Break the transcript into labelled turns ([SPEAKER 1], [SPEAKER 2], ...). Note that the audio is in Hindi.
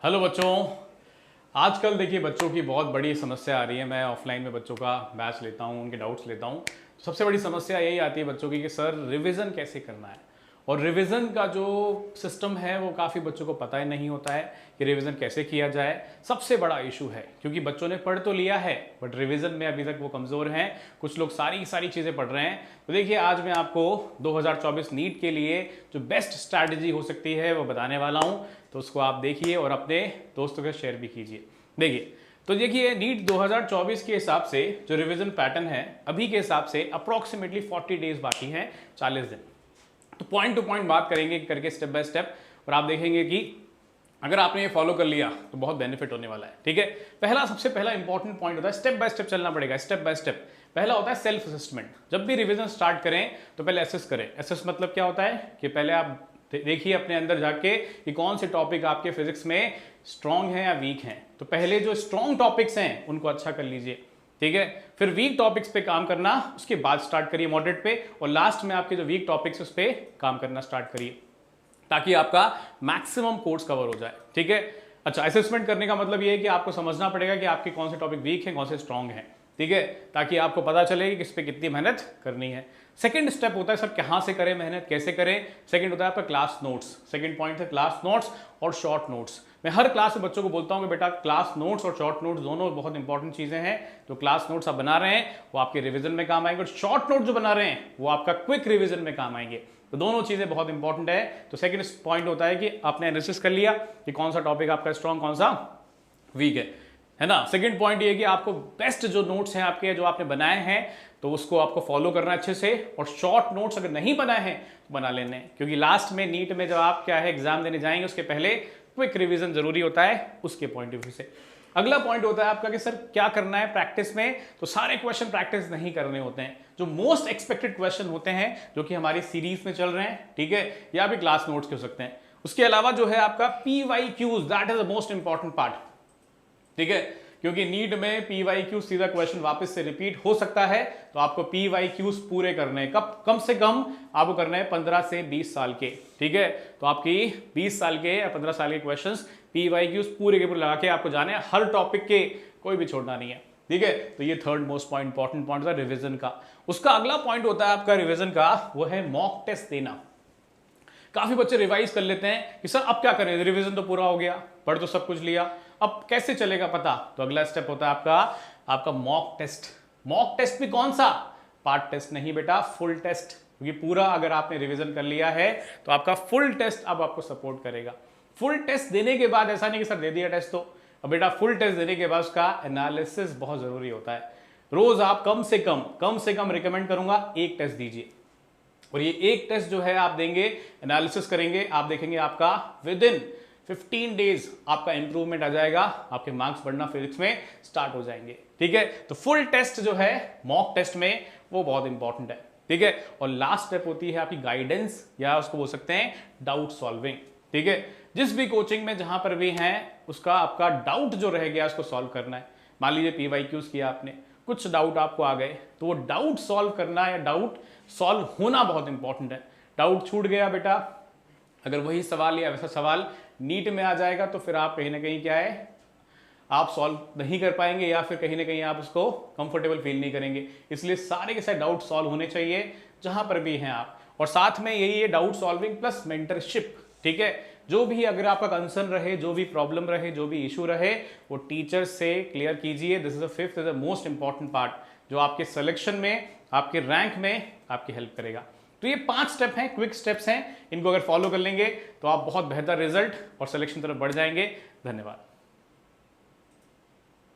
[SPEAKER 1] हेलो बच्चों। आजकल देखिए बच्चों की बहुत बड़ी समस्या आ रही है। मैं ऑफलाइन में बच्चों का बैच लेता हूँ, उनके डाउट्स लेता हूँ। सबसे बड़ी समस्या यही आती है बच्चों की कि सर रिवीजन कैसे करना है, और रिवीजन का जो सिस्टम है वो काफ़ी बच्चों को पता ही नहीं होता है कि रिवीजन कैसे किया जाए। सबसे बड़ा इशू है क्योंकि बच्चों ने पढ़ तो लिया है बट रिवीजन में अभी तक वो कमज़ोर हैं। कुछ लोग सारी सारी चीज़ें पढ़ रहे हैं। तो देखिए आज मैं आपको 2024 नीट के लिए जो बेस्ट स्ट्रैटेजी हो सकती है वो बताने वाला हूँ। तो उसको आप देखिए और अपने दोस्तों के शेयर भी कीजिए। देखिए तो देखिए नीट 2024 के हिसाब से जो रिवीजन पैटर्न है अभी के हिसाब से अप्रॉक्सीमेटली 40 डेज बाकी हैं, 40 दिन। तो पॉइंट टू पॉइंट बात करेंगे करके स्टेप बाय स्टेप, और आप देखेंगे कि अगर आपने ये फॉलो कर लिया तो बहुत बेनिफिट होने वाला है। ठीक है, सबसे पहला इंपॉर्टेंट पॉइंट होता है स्टेप बाय स्टेप चलना पड़ेगा, स्टेप बाय स्टेप। पहला होता है सेल्फ असेसमेंट। जब भी रिवीजन स्टार्ट करें तो पहले असेस करें। असेस मतलब क्या होता है कि पहले आप देखिए अपने अंदर जाके कि कौन से टॉपिक आपके फिजिक्स में स्ट्रांग हैं या वीक हैं। तो पहले जो स्ट्रांग टॉपिक्स हैं उनको अच्छा कर लीजिए, ठीक है। फिर वीक टॉपिक्स पे काम करना, उसके बाद स्टार्ट करिए मॉडरेट पे, और लास्ट में आपके जो वीक टॉपिक्स उस पे काम करना स्टार्ट करिए ताकि आपका मैक्सिमम कोर्स कवर हो जाए। ठीक है। अच्छा, असेसमेंट करने का मतलब ये है कि आपको समझना पड़ेगा कि आपके कौन से टॉपिक वीक हैं, कौन से स्ट्रांग हैं। ठीक है, ताकि आपको पता चले कि किस पे कितनी मेहनत करनी है। सेकंड स्टेप होता है सर कहाँ से करें मेहनत, कैसे करें। सेकंड होता है आपका क्लास नोट्स। सेकंड पॉइंट है क्लास नोट्स और शॉर्ट नोट्स। मैं हर क्लास में बच्चों को बोलता हूँ कि बेटा क्लास नोट्स और शॉर्ट नोट्स दोनों बहुत इंपॉर्टेंट चीजें हैं। तो क्लास नोट्स आप बना रहे हैं वो आपके रिवीजन में काम आएंगे, और शॉर्ट नोट जो बना रहे हैं वो आपका क्विक रिवीजन में काम आएंगे। तो दोनों चीजें बहुत इंपॉर्टेंट है। तो सेकंड पॉइंट होता है कि आपने एनालिसिस कर लिया कि कौन सा टॉपिक आपका स्ट्रांग कौन सा वीक है ना। सेकंड पॉइंट ये है कि आपको बेस्ट जो नोट्स हैं आपके जो आपने बनाए हैं तो उसको आपको फॉलो करना अच्छे से, और शॉर्ट नोट्स अगर नहीं बनाए हैं तो बना लेने हैं, क्योंकि लास्ट में नीट में जब आप क्या है एग्जाम देने जाएंगे उसके पहले क्विक रिवीजन जरूरी होता है उसके पॉइंट ऑफ व्यू से। अगला पॉइंट होता है आपका कि सर क्या करना है प्रैक्टिस में। तो सारे क्वेश्चन प्रैक्टिस नहीं करने होते हैं, जो मोस्ट एक्सपेक्टेड क्वेश्चन होते हैं जो कि हमारी सीरीज में चल रहे हैं, ठीक है, या भी क्लास नोट्स के हो सकते हैं। उसके अलावा जो है आपका PYQs, that is the most important part. ठीक है, क्योंकि नीट में PYQ सीधा क्वेश्चन वापस से रिपीट हो सकता है। तो आपको PYQs पूरे करने हैं, कब कम से कम आपको करना है 15 से 20 साल के। ठीक है, तो आपकी 20 साल के या 15 साल के क्वेश्चंस PYQs पूरे के पूरे लगा के आपको जाने हैं, हर टॉपिक के कोई भी छोड़ना नहीं है। ठीक है, तो ये थर्ड मोस्ट इंपॉर्टेंट पॉइंट था रिविजन का। उसका अगला पॉइंट होता है आपका रिविजन का, वो है मॉक टेस्ट देना। काफी बच्चे रिवाइज कर लेते हैं कि सर अब क्या करें, रिवीजन तो पूरा हो गया, पढ़ तो सब कुछ लिया, अब कैसे चलेगा पता। तो अगला स्टेप होता है आपका मॉक टेस्ट। मॉक टेस्ट भी कौन सा, पार्ट टेस्ट नहीं बेटा, फुल टेस्ट। क्योंकि पूरा अगर आपने रिवीजन कर लिया है तो आपका फुल टेस्ट अब आपको सपोर्ट करेगा। फुल टेस्ट देने के बाद ऐसा नहीं कि सर दे दिया टेस्ट तो, अब बेटा फुल टेस्ट देने के बाद उसका एनालिसिस बहुत जरूरी होता है। रोज आप कम से कम रिकमेंड करूंगा एक टेस्ट दीजिए, और ये एक टेस्ट जो है आप देंगे, एनालिसिस करेंगे, आप देखेंगे आपका विद इन 15 डेज आपका इंप्रूवमेंट आ जाएगा, आपके मार्क्स बढ़ना फिजिक्स में स्टार्ट हो जाएंगे। ठीक है, तो फुल टेस्ट जो है मॉक टेस्ट में वो बहुत इंपॉर्टेंट है। ठीक है, और लास्ट स्टेप होती है आपकी गाइडेंस, या उसको बोल सकते हैं डाउट सॉल्विंग। ठीक है, जिस भी कोचिंग में जहां पर भी हैं उसका आपका डाउट जो रह गया उसको सॉल्व करना है। मान लीजिए PYQs किया आपने, कुछ डाउट आपको आ गए, तो वो डाउट सॉल्व करना या डाउट सॉल्व होना बहुत इंपॉर्टेंट है। डाउट छूट गया बेटा, अगर वही सवाल या वैसा सवाल नीट में आ जाएगा तो फिर आप कहीं ना कहीं क्या है, आप सॉल्व नहीं कर पाएंगे, या फिर कहीं ना कहीं आप उसको कंफर्टेबल फील नहीं करेंगे। इसलिए सारे के सारे डाउट सॉल्व होने चाहिए जहां पर भी हैं आप, और साथ में यही है डाउट सॉल्विंग प्लस मेंटरशिप। ठीक है, जो भी अगर आपका कंसर्न रहे, जो भी प्रॉब्लम रहे, जो भी इशू रहे, वो टीचर से क्लियर कीजिए। This is the fifth, is the most important part, जो आपके सिलेक्शन में, आपके रैंक में आपकी हेल्प करेगा। तो ये 5 स्टेप हैं, क्विक स्टेप्स हैं, इनको अगर फॉलो कर लेंगे तो आप बहुत बेहतर रिजल्ट और सिलेक्शन तरफ बढ़ जाएंगे। धन्यवाद।